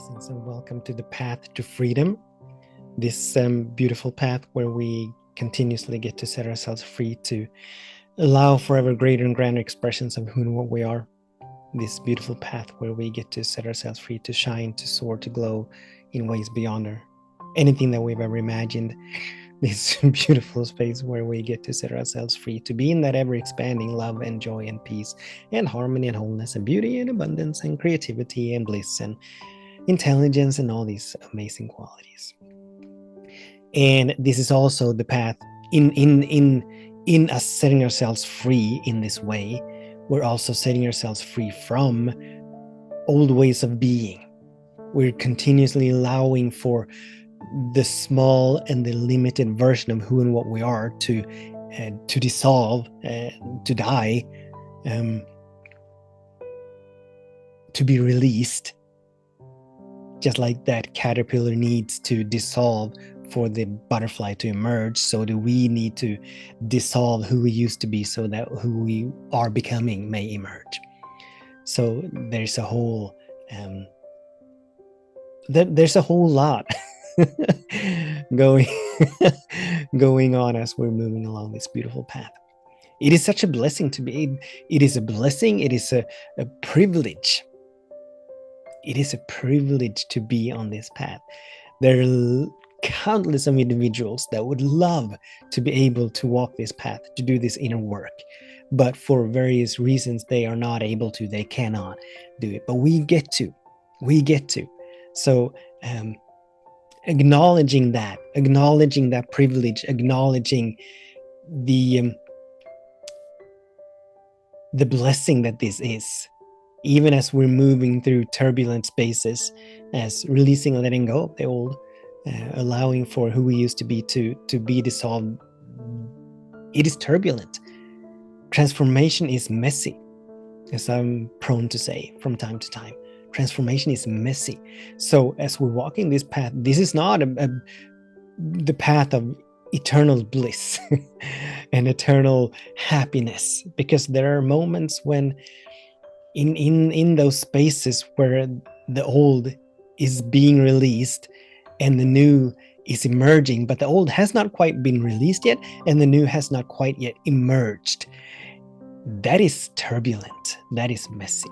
Blessings and welcome to the path to freedom. This beautiful path where we continuously get to set ourselves free to allow for ever greater and grander expressions of who and what we are. This beautiful path where we get to set ourselves free to shine, to soar, to glow in ways beyond anything that we've ever imagined. This beautiful space where we get to set ourselves free to be in that ever expanding love and joy and peace and harmony and wholeness and beauty and abundance and creativity and bliss and intelligence and all these amazing qualities. And this is also the path in us setting ourselves free in this way. We're also setting ourselves free from old ways of being. We're continuously allowing for the small and the limited version of who and what we are to dissolve, to die, to be released. Just like that caterpillar needs to dissolve for the butterfly to emerge, so do we need to dissolve who we used to be so that who we are becoming may emerge. So there's a whole there's a whole lot going going on as we're moving along this beautiful path. It is such a blessing to be. It is a blessing. It is a privilege. It is a privilege to be on this path. There are countless of individuals that would love to be able to walk this path, to do this inner work. But for various reasons, they are not able to, they cannot do it. But we get to. So acknowledging that privilege, acknowledging the blessing that this is, even as we're moving through turbulent spaces, as releasing and letting go of the old, allowing for who we used to be dissolved. It is turbulent. Transformation is messy, as I'm prone to say from time to time. Transformation is messy. So as we're walking this path, this is not the path of eternal bliss and eternal happiness, because there are moments when in those spaces where the old is being released and the new is emerging, but the old has not quite been released yet and the new has not quite yet emerged. That is turbulent. That is messy.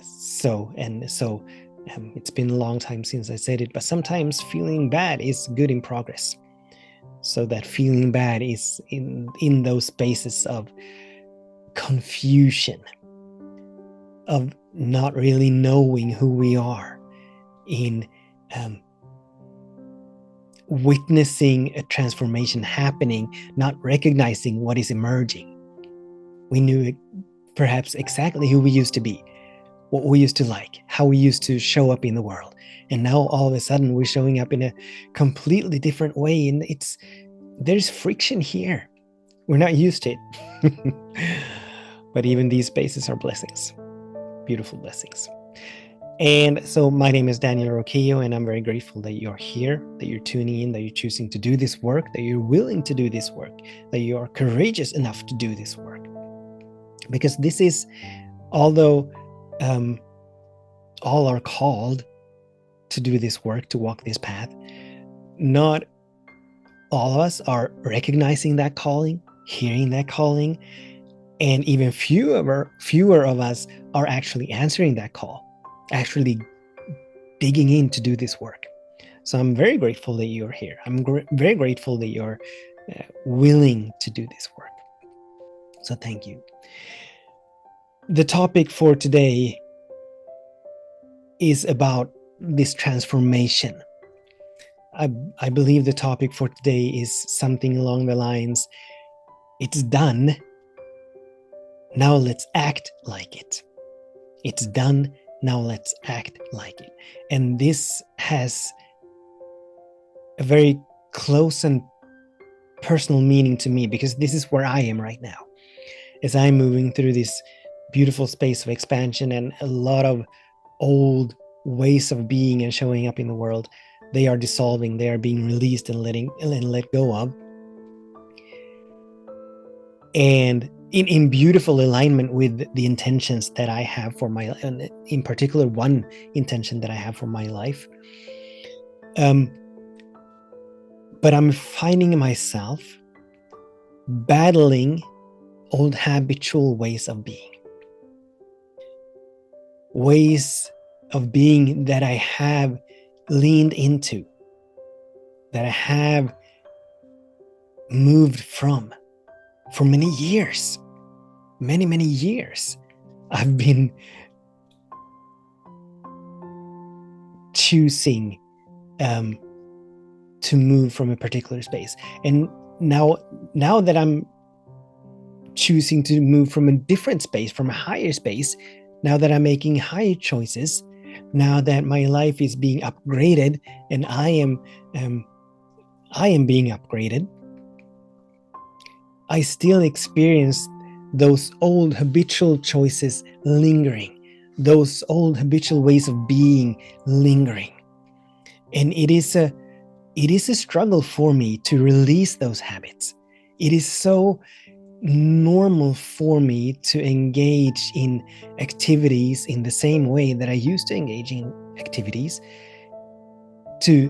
So it's been a long time since I said it, but sometimes feeling bad is good in progress. So that feeling bad is in those spaces of confusion, of not really knowing who we are, in witnessing a transformation happening, not recognizing what is emerging. We knew perhaps exactly who we used to be, what we used to like, how we used to show up in the world. And now all of a sudden we're showing up in a completely different way. And there's friction here. We're not used to it. But even these spaces are blessings, beautiful blessings. And so my name is Daniel Roquillo, and I'm very grateful that you're here, that you're tuning in, that you're choosing to do this work, that you're willing to do this work, that you are courageous enough to do this work. Because this is, although all are called to do this work, to walk this path, not all of us are recognizing that calling, hearing that calling, and even fewer of us are actually answering that call, actually digging in to do this work. So I'm very grateful that you're here. I'm very grateful that you're willing to do this work. So thank you. The topic for today is about this transformation. I believe the topic for today is something along the lines, it's done, now let's act like it. It's done, now let's act like it. And this has a very close and personal meaning to me, because this is where I am right now. As I'm moving through this beautiful space of expansion, and a lot of old ways of being and showing up in the world, they are dissolving, they are being released and let go of. And in beautiful alignment with the intentions that I have for my, in particular one intention that I have for my life. But I'm finding myself battling old habitual ways of being that I have leaned into, that I have moved from for many years. Many years I've been choosing to move from a particular space, and now that I'm choosing to move from a different space, from a higher space, now that I'm making higher choices, now that my life is being upgraded and I am being upgraded, I still experience those old habitual choices lingering, those old habitual ways of being lingering. And it is a struggle for me to release those habits. It is so normal for me to engage in activities in the same way that I used to engage in activities, to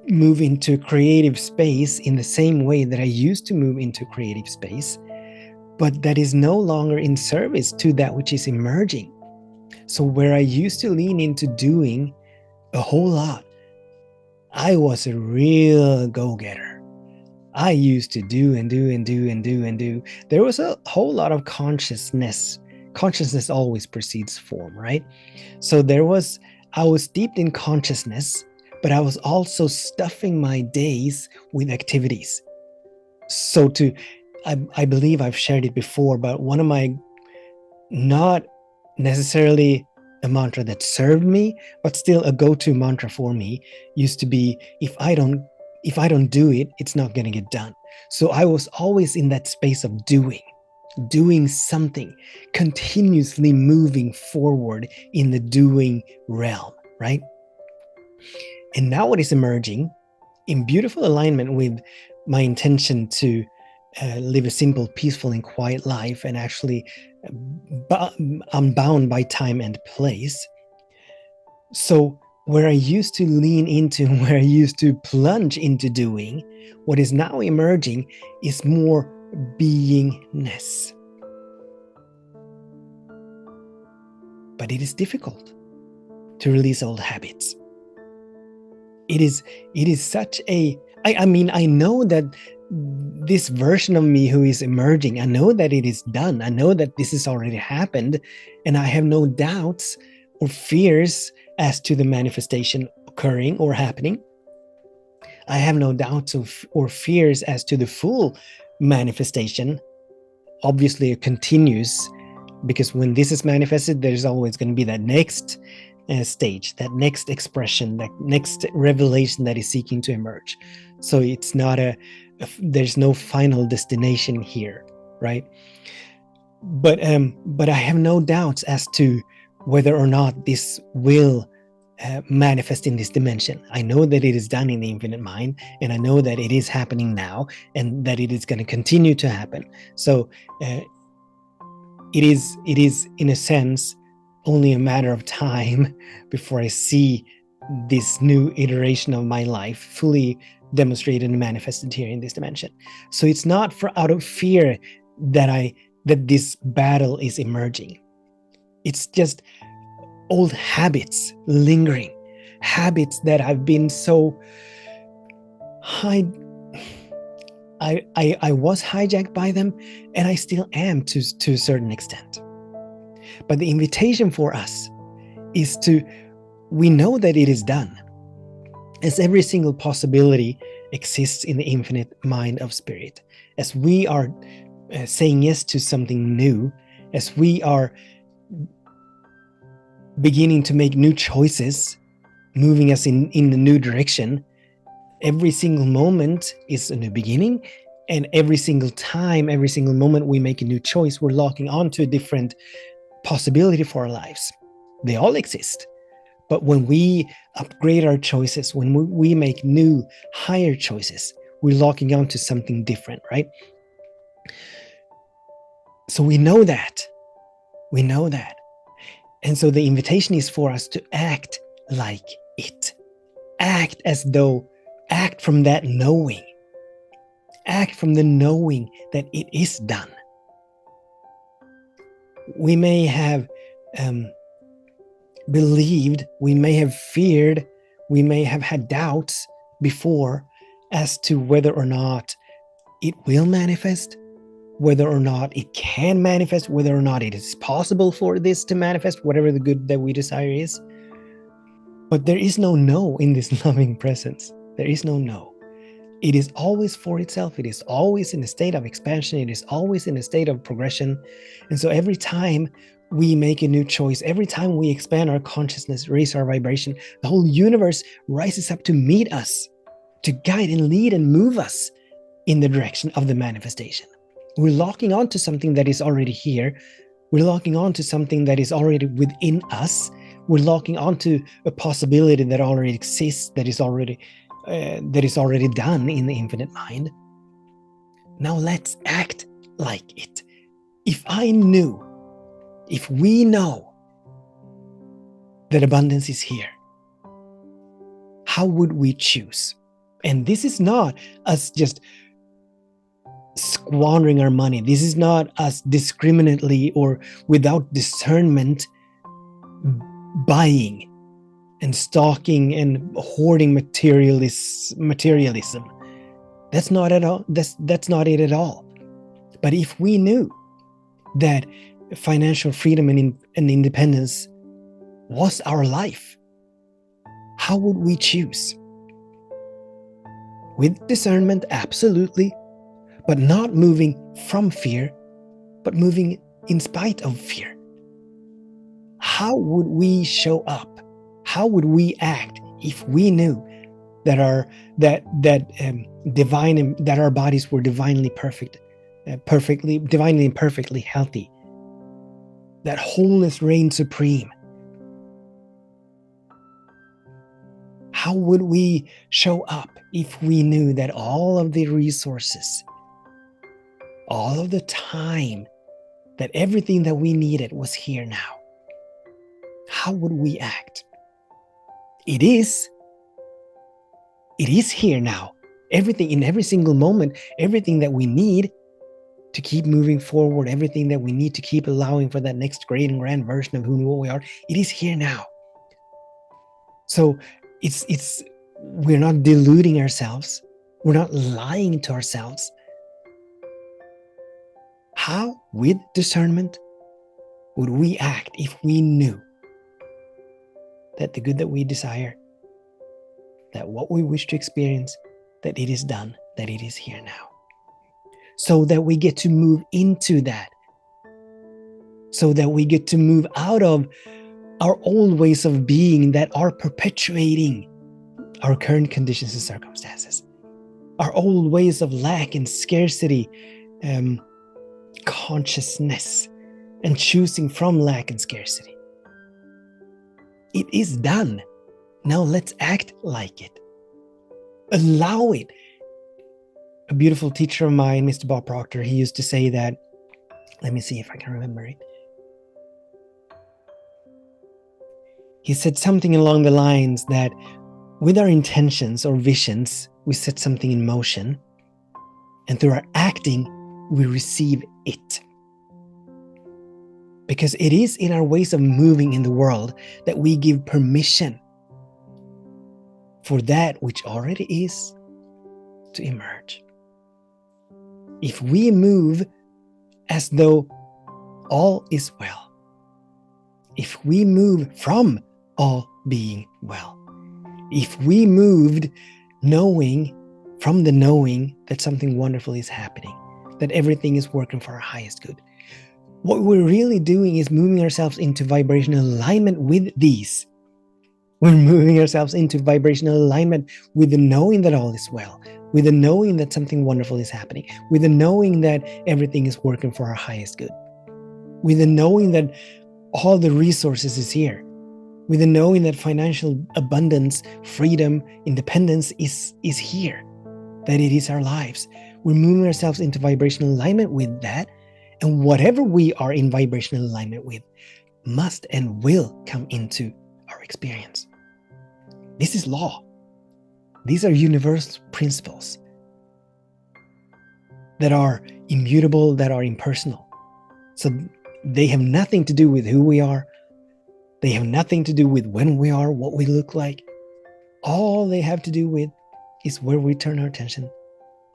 move into creative space in the same way that I used to move into creative space, but that is no longer in service to that which is emerging. So where I used to lean into doing a whole lot, I was a real go-getter. I used to do and do and do and do and do. There was a whole lot of consciousness. Consciousness always precedes form, right? So I was steeped in consciousness, but I was also stuffing my days with activities. So I believe I've shared it before, but one of my, not necessarily a mantra that served me, but still a go-to mantra for me, used to be, if I don't do it, it's not going to get done. So I was always in that space of doing something, continuously moving forward in the doing realm, right? And now what is emerging in beautiful alignment with my intention to live a simple, peaceful, and quiet life, and actually unbound by time and place. So where I used to lean into, where I used to plunge into doing, what is now emerging is more beingness. But it is difficult to release old habits. It is such a, I mean, I know that this version of me who is emerging, I know that it is done. I know that this has already happened, and I have no doubts or fears as to the manifestation occurring or happening. I have no doubts or fears as to the full manifestation. Obviously, it continues, because when this is manifested, there's always going to be that next stage, that next expression, that next revelation that is seeking to emerge. So it's not there's no final destination here, right? But I have no doubts as to whether or not this will manifest in this dimension. I know that it is done in the infinite mind, and I know that it is happening now, and that it is going to continue to happen. So it is in a sense only a matter of time before I see this new iteration of my life fully demonstrated and manifested here in this dimension. So it's not out of fear that this battle is emerging. It's just old habits lingering, habits that I've been so I was hijacked by them, and I still am to a certain extent. But the invitation for us is we know that it is done, as every single possibility exists in the infinite mind of spirit. As we are saying yes to something new, as we are beginning to make new choices, moving us in the new direction, every single moment is a new beginning. And every single time, every single moment we make a new choice, we're locking onto a different possibility for our lives. They all exist. But when we upgrade our choices, when we make new, higher choices, we're locking onto something different, right? So we know that. We know that. And so the invitation is for us to act like it. Act as though, act from that knowing. Act from the knowing that it is done. We may have believed, we may have feared, we may have had doubts before as to whether or not it will manifest, whether or not it can manifest, whether or not it is possible for this to manifest, whatever the good that we desire is. But there is no no in this loving presence. There is no no. It is always for itself. It is always in a state of expansion. It is always in a state of progression. And so every time we make a new choice, every time we expand our consciousness, raise our vibration, the whole universe rises up to meet us, to guide and lead and move us in the direction of the manifestation. We're locking on to something that is already here. We're locking on to something that is already within us. We're locking on to a possibility that already exists, that is already done in the infinite mind. Now let's act like it. If we know that abundance is here, how would we choose? And this is not us just squandering our money. This is not us discriminately or without discernment buying and stalking and hoarding materialism. That's not at all. That's not it at all. But if we knew that financial freedom and independence was our life, how would we choose? With discernment, absolutely, but not moving from fear, but moving in spite of fear. How would we show up? How would we act if we knew that our bodies were divinely perfect, divinely and perfectly healthy? That wholeness reigned supreme. How would we show up if we knew that all of the resources, all of the time, that everything that we needed was here now? How would we act? It is here now. Everything in every single moment, everything that we need to keep moving forward, everything that we need to keep allowing for that next great and grand version of who and what we are, it is here now. So we're not deluding ourselves. We're not lying to ourselves. How, with discernment, would we act if we knew that the good that we desire, that what we wish to experience, that it is done, that it is here now? So that we get to move into that. So that we get to move out of our old ways of being that are perpetuating our current conditions and circumstances. Our old ways of lack and scarcity, consciousness, and choosing from lack and scarcity. It is done. Now let's act like it. Allow it. A beautiful teacher of mine, Mr. Bob Proctor, he used to say that, let me see if I can remember it. He said something along the lines that with our intentions or visions, we set something in motion, and through our acting, we receive it. Because it is in our ways of moving in the world that we give permission for that which already is to emerge. If we move as though all is well, if we move from all being well, if we moved knowing from the knowing that something wonderful is happening, that everything is working for our highest good, what we're really doing is moving ourselves into vibrational alignment with these. We're moving ourselves into vibrational alignment with the knowing that all is well, with the knowing that something wonderful is happening, with the knowing that everything is working for our highest good, with the knowing that all the resources is here, with the knowing that financial abundance, freedom, independence is here, that it is our lives. We're moving ourselves into vibrational alignment with that, And whatever we are in vibrational alignment with must and will come into our experience. This is law. These are universal principles that are immutable, that are impersonal. So they have nothing to do with who we are. They have nothing to do with when we are, what we look like. All they have to do with is where we turn our attention.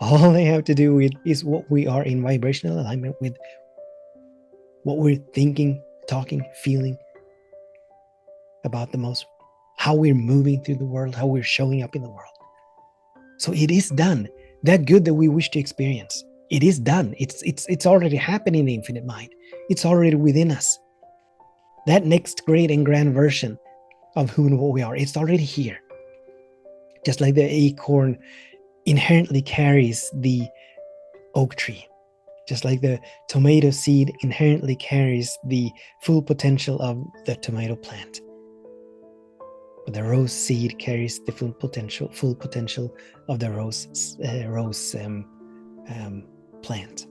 All they have to do with is what we are in vibrational alignment with, what we're thinking, talking, feeling about the most, how we're moving through the world, how we're showing up in the world. So it is done. That good that we wish to experience, it is done. It's already happening in the infinite mind. It's already within us. That next great and grand version of who and what we are, it's already here. Just like the acorn inherently carries the oak tree, just like the tomato seed inherently carries the full potential of the tomato plant. But the rose seed carries the full potential of the rose plant.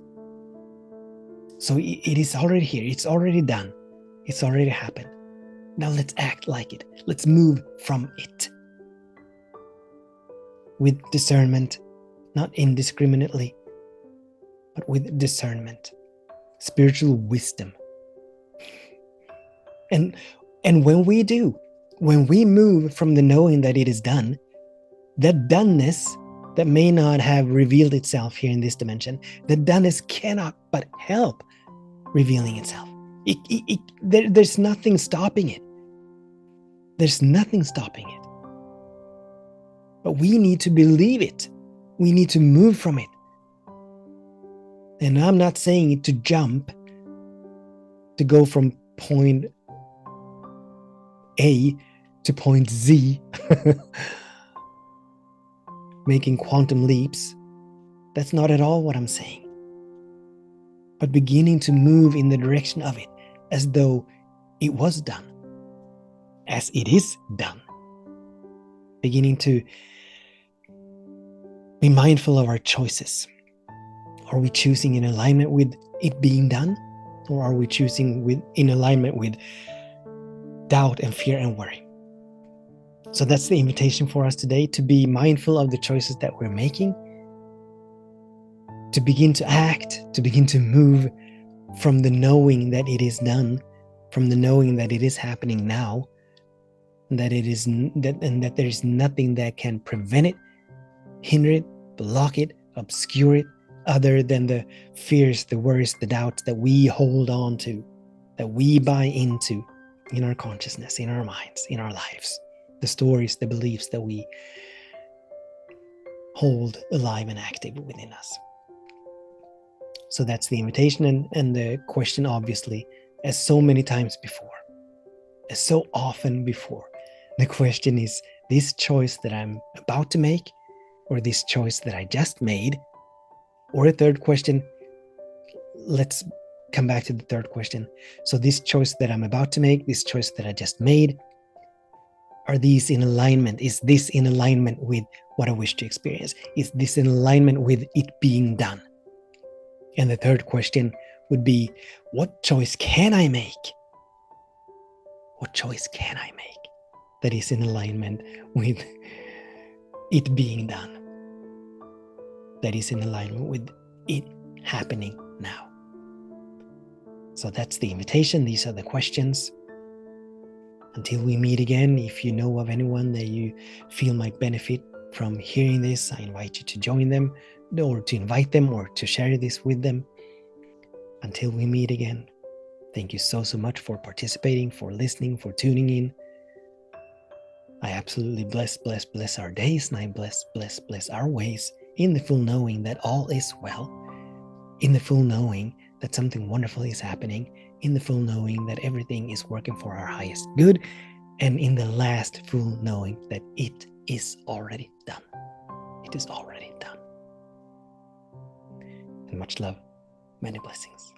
So it is already here. It's already done. It's already happened. Now let's act like it. Let's move from it with discernment, not indiscriminately, but with discernment, spiritual wisdom. And when we do, when we move from the knowing that it is done, that doneness that may not have revealed itself here in this dimension, the doneness cannot but help revealing itself. There's nothing stopping it. There's nothing stopping it. But we need to believe it. We need to move from it. And I'm not saying it to jump, to go from point A to point Z, making quantum leaps. That's not at all what I'm saying. But beginning to move in the direction of it as though it was done, as it is done. Beginning to be mindful of our choices. Are we choosing in alignment with it being done? Or are we choosing in alignment with doubt and fear and worry? So that's the invitation for us today, to be mindful of the choices that we're making, to begin to act, to begin to move from the knowing that it is done, from the knowing that it is happening now, and that there is nothing that can prevent it, hinder it, block it, obscure it, other than the fears, the worries, the doubts that we hold on to, that we buy into in our consciousness, in our minds, in our lives, the stories, the beliefs that we hold alive and active within us. So that's the invitation and the question, obviously, as so many times before, as so often before, the question is, this choice that I'm about to make, or this choice that I just made, or a third question, let's come back to the third question. So this choice that I'm about to make, this choice that I just made, are these in alignment? Is this in alignment with what I wish to experience? Is this in alignment with it being done? And the third question would be, what choice can I make? What choice can I make that is in alignment with it being done? That is in alignment with it happening now. So that's the invitation. These are the questions. Until we meet again, if you know of anyone that you feel might benefit from hearing this, I invite you to join them, or to invite them, or to share this with them. Until we meet again, thank you so much for participating, for listening, for tuning in. I absolutely bless our days, and I bless our ways, in the full knowing that all is well, in the full knowing that something wonderful is happening, in the full knowing that everything is working for our highest good, and in the last full knowing that it is already done. It is already done. And much love, many blessings.